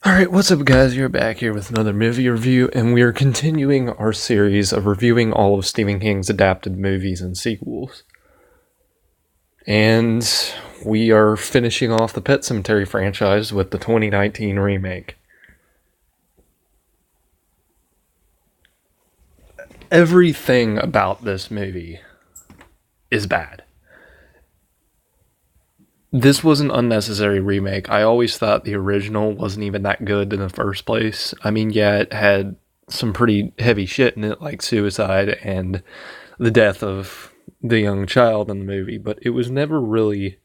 Alright, what's up guys? You're back here with another movie review, and we are continuing our series of reviewing all of Stephen King's adapted movies and sequels. And we are finishing off the Pet Sematary franchise with the 2019 remake. Everything about this movie is bad. This was an unnecessary remake. I always thought the original wasn't even that good in the first place. I mean, yeah, it had some pretty heavy shit in it, like suicide and the death of the young child in the movie, but it was never really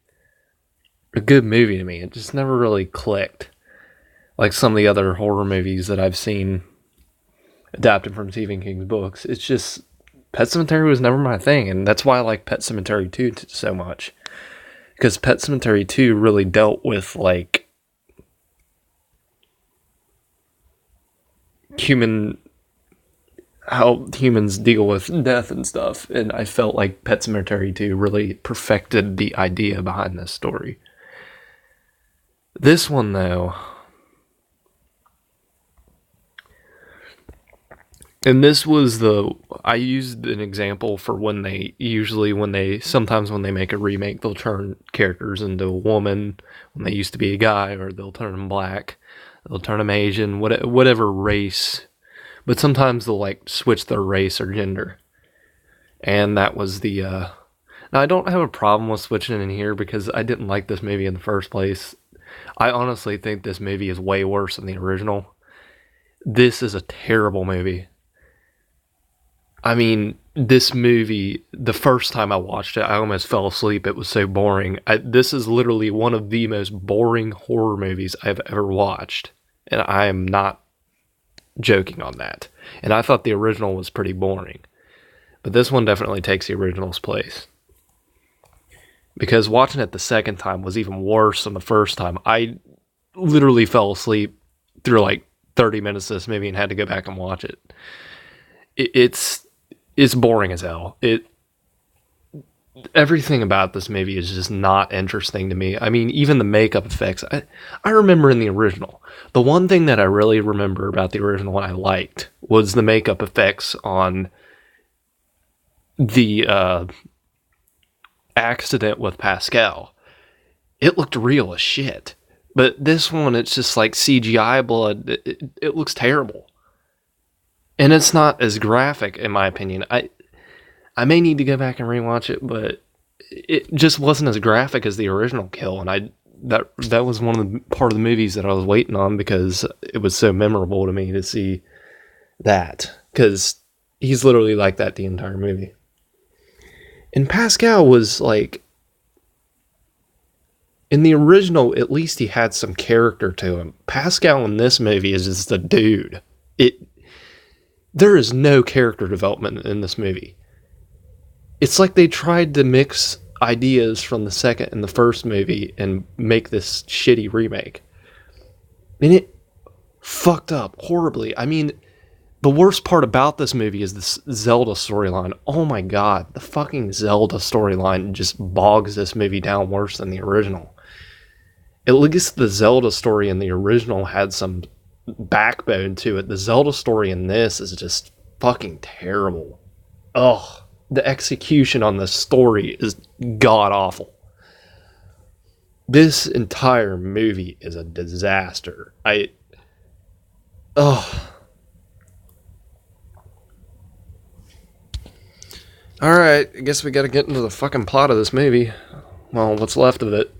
a good movie to me. It just never really clicked. Like some of the other horror movies that I've seen adapted from Stephen King's books. It's just, Pet Sematary was never my thing, and that's why I like Pet Sematary 2 so much. Because Pet Sematary 2 really dealt with, like, how humans deal with death and stuff. And I felt like Pet Sematary 2 really perfected the idea behind this story. This one, though, and this was I used an example for sometimes when they make a remake, they'll turn characters into a woman when they used to be a guy, or they'll turn them black, they'll turn them Asian, whatever race, but sometimes they'll like switch their race or gender. And that was now I don't have a problem with switching it in here because I didn't like this movie in the first place. I honestly think this movie is way worse than the original. This is a terrible movie. I mean, this movie, the first time I watched it, I almost fell asleep. It was so boring. This is literally one of the most boring horror movies I've ever watched. And I am not joking on that. And I thought the original was pretty boring. But this one definitely takes the original's place. Because watching it the second time was even worse than the first time. I literally fell asleep through like 30 minutes of this movie and had to go back and watch it. It's boring as hell. Everything about this movie is just not interesting to me. I mean, even the makeup effects. I remember in the original, the one thing that I really remember about the original I liked was the makeup effects on the accident with Pascal. It looked real as shit. But this one, it's just like CGI blood. It looks terrible. And it's not as graphic, in my opinion. I may need to go back and rewatch it, but it just wasn't as graphic as the original kill. And that was one of the part of the movies that I was waiting on because it was so memorable to me to see that. Because he's literally like that the entire movie. And Pascal was like, in the original, at least he had some character to him. Pascal in this movie is just a dude. There is no character development in this movie. It's like they tried to mix ideas from the second and the first movie and make this shitty remake. And it fucked up horribly. I mean, the worst part about this movie is this Zelda storyline. Oh my god, the fucking Zelda storyline just bogs this movie down worse than the original. At least the Zelda story in the original had some backbone to it. The Zelda story in this is just fucking terrible. Ugh. The execution on the story is god awful. This entire movie is a disaster. Ugh. Alright, I guess we gotta get into the fucking plot of this movie. Well, what's left of it.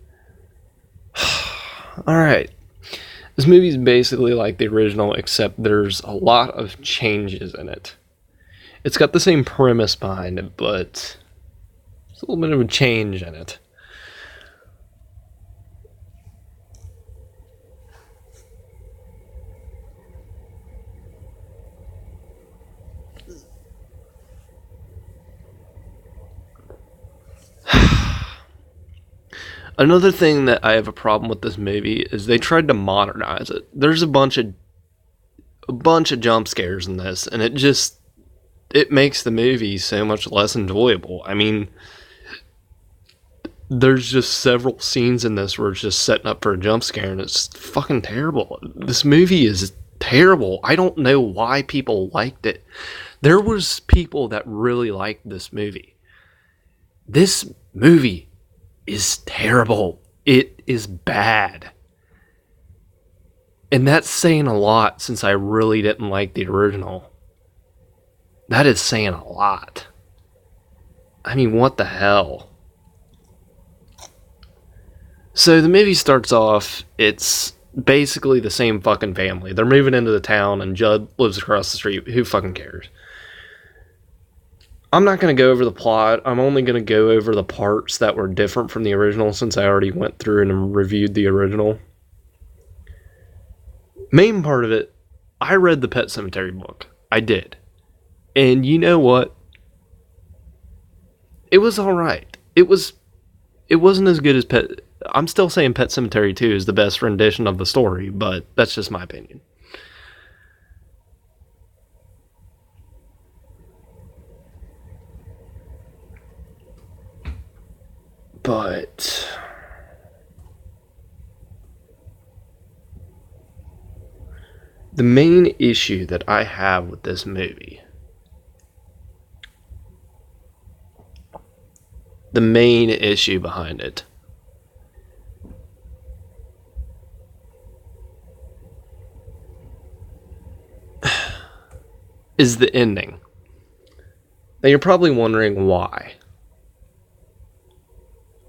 Alright. This movie's basically like the original, except there's a lot of changes in it. It's got the same premise behind it, but there's a little bit of a change in it. Another thing that I have a problem with this movie is they tried to modernize it. There's a bunch of jump scares in this, and it makes the movie so much less enjoyable. I mean, there's just several scenes in this where it's just setting up for a jump scare, and it's fucking terrible. This movie is terrible. I don't know why people liked it. There was people that really liked this movie. This movie is terrible. It is bad. And that's saying a lot, since I really didn't like the original. That is saying a lot. I mean, what the hell? So the movie starts off, it's basically the same fucking family. They're moving into the town and Judd lives across the street. Who fucking cares? I'm not going to go over the plot. I'm only going to go over the parts that were different from the original, since I already went through and reviewed the original. Main part of it, I read the Pet Sematary book. I did. And you know what? It was alright. It wasn't as good as Pet... I'm still saying Pet Sematary 2 is the best rendition of the story, but that's just my opinion. But the main issue that I have with this movie, the main issue behind it, is the ending. Now you're probably wondering why.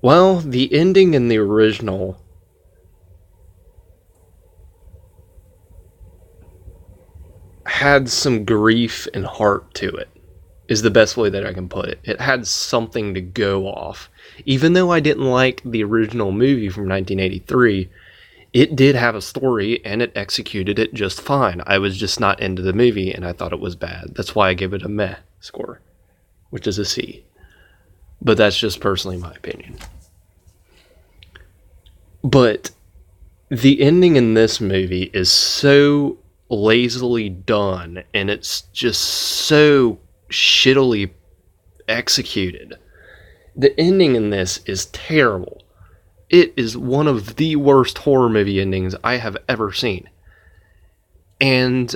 Well, the ending in the original had some grief and heart to it, is the best way that I can put it. It had something to go off. Even though I didn't like the original movie from 1983, it did have a story and it executed it just fine. I was just not into the movie and I thought it was bad. That's why I give it a meh score, which is a C. But that's just personally my opinion. But the ending in this movie is so lazily done, and it's just so shittily executed. The ending in this is terrible. It is one of the worst horror movie endings I have ever seen. And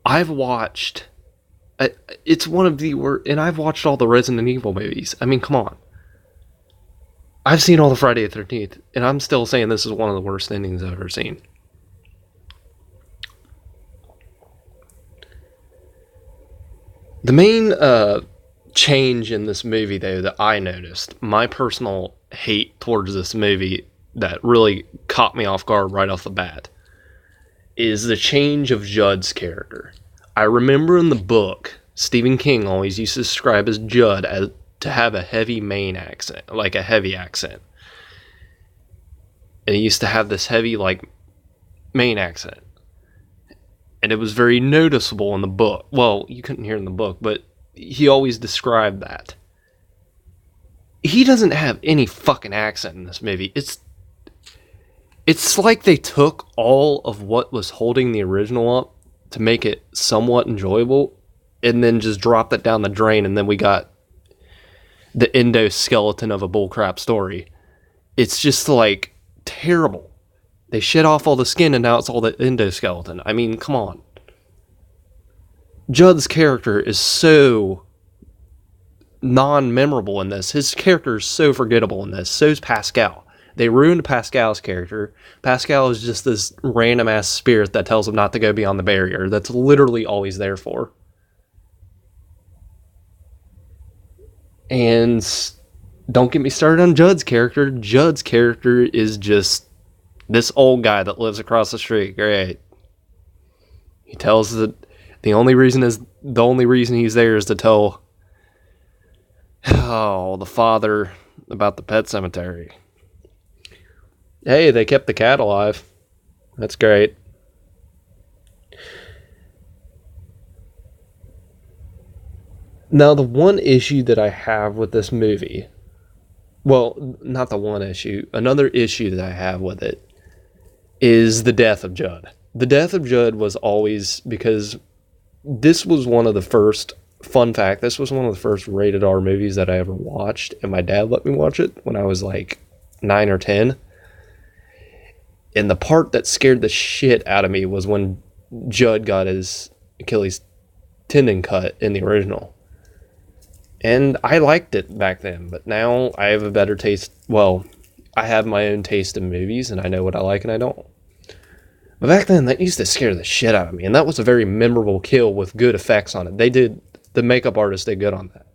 I've watched... It's one of the worst... And I've watched all the Resident Evil movies. I mean, come on. I've seen all the Friday the 13th, and I'm still saying this is one of the worst endings I've ever seen. The main change in this movie, though, that I noticed, my personal hate towards this movie that really caught me off guard right off the bat, is the change of Judd's character. I remember in the book, Stephen King always used to describe as Judd as to have a heavy Maine accent, like a heavy accent. And he used to have this heavy, like, Maine accent. And it was very noticeable in the book. Well, you couldn't hear it in the book, but he always described that. He doesn't have any fucking accent in this movie. It's like they took all of what was holding the original up to make it somewhat enjoyable, and then just dropped it down the drain, and then we got the endoskeleton of a bullcrap story. It's just, like, terrible. They shed off all the skin and now it's all the endoskeleton. I mean, come on. Judd's character is so non-memorable in this. His character is so forgettable in this. So is Pascal. They ruined Pascal's character. Pascal is just this random-ass spirit that tells him not to go beyond the barrier. That's literally all he's there for. And don't get me started on Judd's character. Judd's character is just this old guy that lives across the street. Great. He tells that the only reason he's there is to tell the father about the pet cemetery. Hey, they kept the cat alive. That's great. Now, the one issue that I have with this movie, well, not the one issue, another issue that I have with it is the death of Judd. The death of Judd was always because this was one of the first fun fact, this was one of the first rated R movies that I ever watched, and my dad let me watch it when I was like 9 or 10. And the part that scared the shit out of me was when Judd got his Achilles tendon cut in the original. And I liked it back then, but now I have a better taste. Well, I have my own taste in movies, and I know what I like and I don't. But back then, that used to scare the shit out of me, and that was a very memorable kill with good effects on it. The makeup artist did good on that.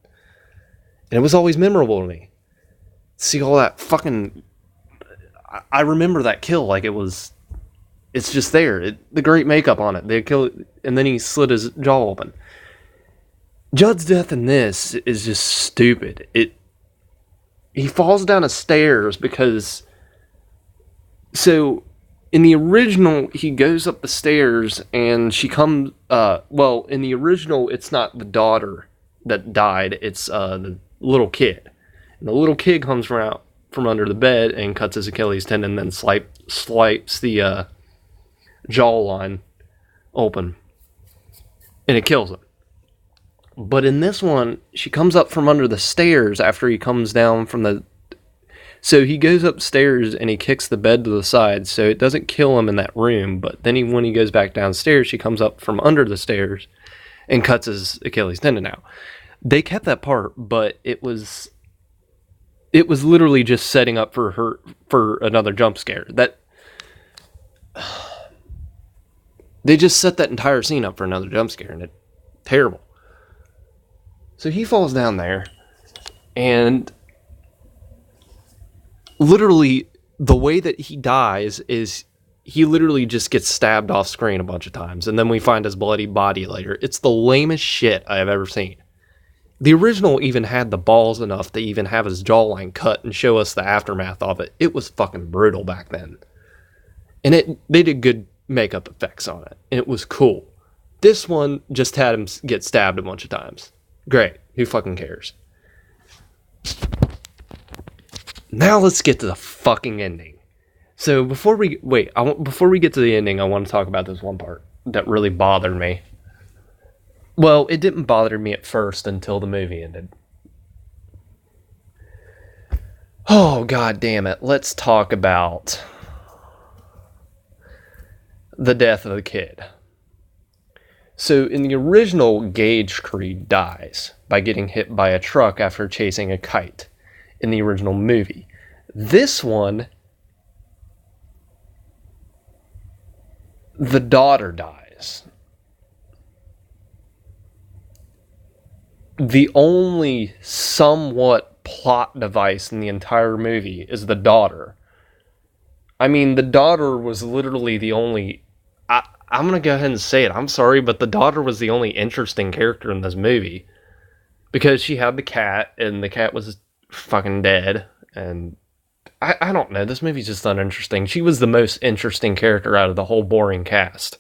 And it was always memorable to me. See all that fucking... I remember that kill like it was... It's just there. The great makeup on it. They kill, and then he slit his jaw open. Judd's death in this is just stupid. He falls down the stairs because... So, in the original, he goes up the stairs and she comes... well, in the original, it's not the daughter that died. It's the little kid. And the little kid comes from under the bed and cuts his Achilles tendon and then slices the jawline open. And it kills him. But in this one, she comes up from under the stairs after he comes down from the... So he goes upstairs and he kicks the bed to the side, so it doesn't kill him in that room. But then when he goes back downstairs, she comes up from under the stairs and cuts his Achilles tendon out. They kept that part, but it was literally just setting up for another jump scare. They just set that entire scene up for another jump scare, and it's terrible. So he falls down there, and literally the way that he dies is he literally just gets stabbed off screen a bunch of times, and then we find his bloody body later. It's the lamest shit I have ever seen. The original even had the balls enough to even have his jawline cut and show us the aftermath of it. It was fucking brutal back then. And they did good makeup effects on it, and it was cool. This one just had him get stabbed a bunch of times. Great. Who fucking cares? Now let's get to the fucking ending. So before we get to the ending, I want to talk about this one part that really bothered me. Well, it didn't bother me at first until the movie ended. Oh, god damn it. Let's talk about the death of the kid. So in the original, Gage Creed dies by getting hit by a truck after chasing a kite in the original movie. This one, the daughter dies. The only somewhat plot device in the entire movie is the daughter. I mean, the daughter was literally the only... I'm going to go ahead and say it. I'm sorry, but the daughter was the only interesting character in this movie. Because she had the cat, and the cat was fucking dead. And I don't know. This movie's just uninteresting. She was the most interesting character out of the whole boring cast.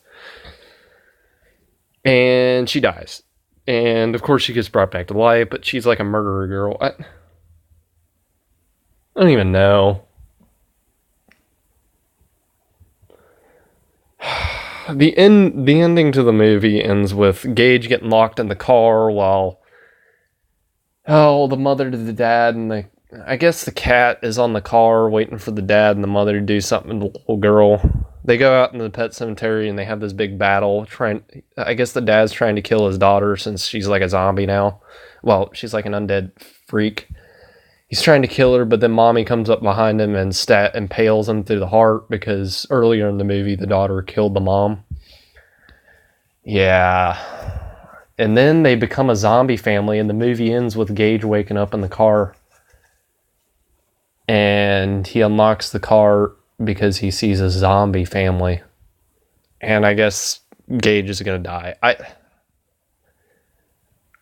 And she dies. And, of course, she gets brought back to life, but she's like a murderer girl. I don't even know. The ending to the movie ends with Gage getting locked in the car while the mother to the dad and I guess the cat is on the car waiting for the dad and the mother to do something to the little girl. They go out in the pet cemetery and they have this big battle. I guess the dad's trying to kill his daughter since she's like a zombie now. Well, she's like an undead freak. He's trying to kill her, but then mommy comes up behind him and impales him through the heart because earlier in the movie, the daughter killed the mom. Yeah. And then they become a zombie family, and the movie ends with Gage waking up in the car. And he unlocks the car because he sees a zombie family. And I guess Gage is going to die.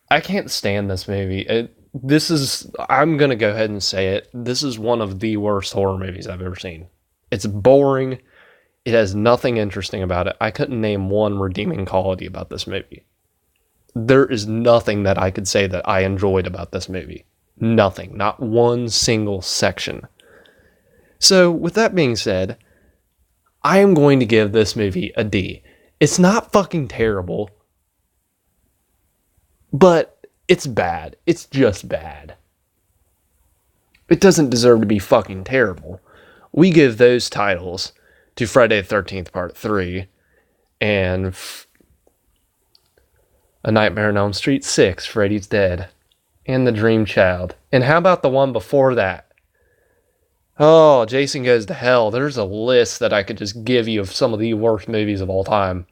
I can't stand this movie. I'm going to go ahead and say it. This is one of the worst horror movies I've ever seen. It's boring. It has nothing interesting about it. I couldn't name one redeeming quality about this movie. There is nothing that I could say that I enjoyed about this movie. Nothing. Not one single section. So, with that being said, I am going to give this movie a D. It's not fucking terrible. But It's bad. It's just bad. It doesn't deserve to be fucking terrible. We give those titles to Friday the 13th Part 3 and A Nightmare on Elm Street 6, Freddy's Dead, and The Dream Child. And how about the one before that? Oh, Jason Goes to Hell. There's a list that I could just give you of some of the worst movies of all time.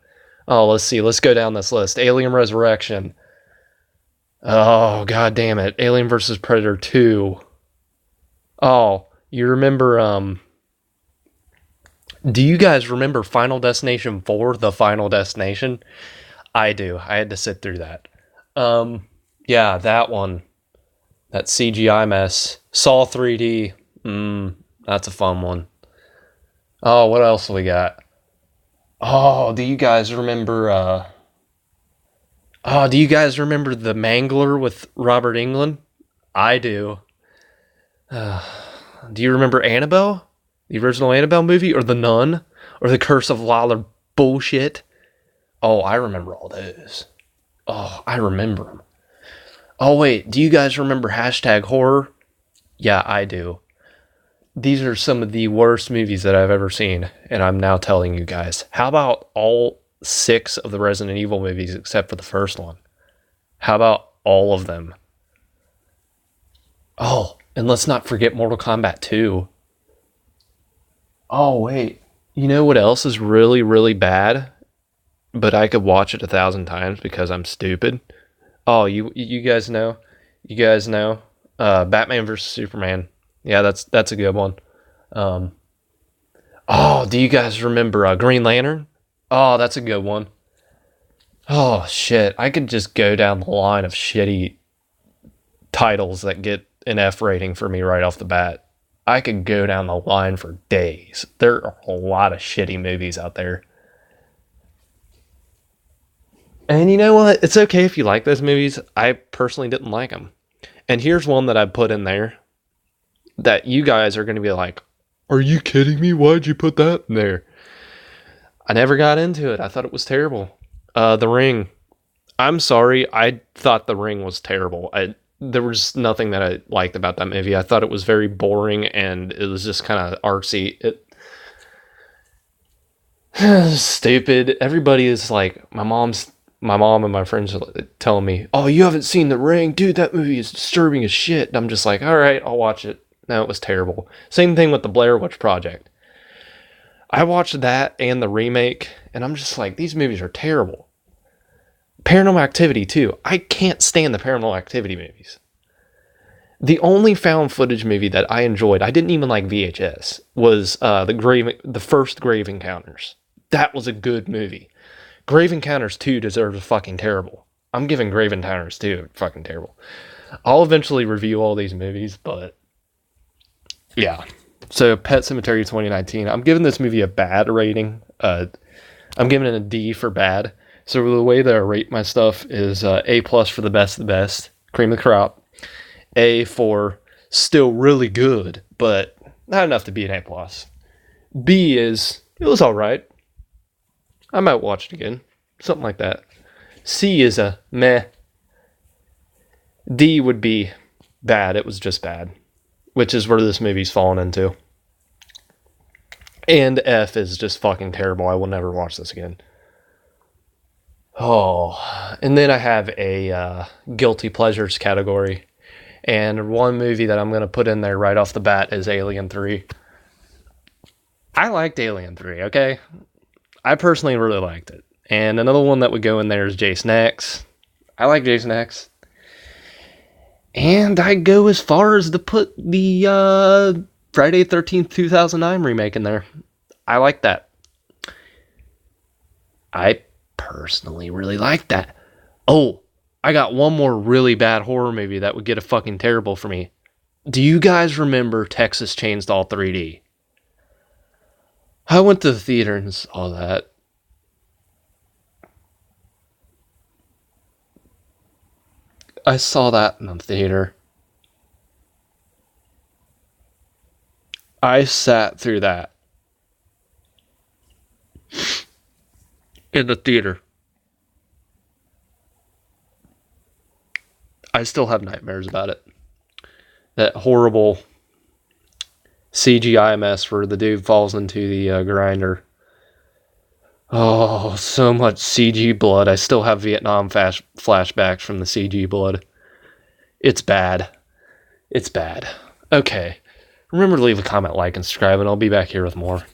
Oh, let's see. Let's go down this list. Alien Resurrection. Oh, god damn it. Alien vs. Predator 2. Oh, you remember, do you guys remember Final Destination 4, The Final Destination? I do. I had to sit through that. Yeah, that one. That CGI mess. Saw 3D. That's a fun one. Oh, what else we got? Oh, do you guys remember, do you guys remember The Mangler with Robert Englund? I do. Do you remember Annabelle? The original Annabelle movie? Or The Nun? Or The Curse of Lawler bullshit? Oh, I remember all those. Oh, I remember them. Oh, wait. Do you guys remember Hashtag Horror? Yeah, I do. These are some of the worst movies that I've ever seen, and I'm now telling you guys. How about all 6 of the Resident Evil movies except for the first one? How about all of them? Oh, and let's not forget Mortal Kombat 2. Oh, wait. You know what else is really, really bad? But I could watch it 1,000 times because I'm stupid. Oh, you guys know? You guys know? Batman vs. Superman. Yeah, that's a good one. Oh, do you guys remember Green Lantern? Oh, that's a good one. Oh, shit. I could just go down the line of shitty titles that get an F rating for me right off the bat. I could go down the line for days. There are a lot of shitty movies out there. And you know what? It's okay if you like those movies. I personally didn't like them. And here's one that I put in there that you guys are going to be like, are you kidding me? Why'd you put that in there? I never got into it. I thought it was terrible. The Ring. I'm sorry. I thought The Ring was terrible. There was nothing that I liked about that movie. I thought it was very boring and it was just kind of artsy. Stupid. Everybody is like, my mom and my friends are telling me, oh, you haven't seen The Ring? Dude, that movie is disturbing as shit. And I'm just like, all right, I'll watch it. No, it was terrible. Same thing with the Blair Witch Project. I watched that and the remake, and I'm just like, these movies are terrible. Paranormal Activity, too. I can't stand the Paranormal Activity movies. The only found footage movie that I enjoyed, I didn't even like VHS, was the first Grave Encounters. That was a good movie. Grave Encounters 2 deserves fucking terrible. I'm giving Grave Encounters 2 fucking terrible. I'll eventually review all these movies, but yeah. So Pet Sematary 2019. I'm giving this movie a bad rating. I'm giving it a D for bad. So the way that I rate my stuff is A+ for the best of the best, cream of the crop. A for still really good, but not enough to be an A+. B is, it was alright. I might watch it again. Something like that. C is a meh. D would be bad. It was just bad. Which is where this movie's fallen into. And F is just fucking terrible. I will never watch this again. Oh. And then I have a guilty pleasures category. And one movie that I'm going to put in there right off the bat is Alien 3. I liked Alien 3, okay? I personally really liked it. And another one that would go in there is Jason X. I like Jason X. And I go as far as to put the Friday the 13th 2009 remake in there. I like that. I personally really like that. Oh, I got one more really bad horror movie that would get a fucking terrible for me. Do you guys remember Texas Chainsaw 3D? I went to the theater and saw that. I saw that in the theater. I sat through that in the theater. I still have nightmares about it. That horrible CGI mess where the dude falls into the grinder. Oh, so much CG blood. I still have Vietnam flashbacks from the CG blood. It's bad. It's bad. Okay. Remember to leave a comment, like, and subscribe, and I'll be back here with more.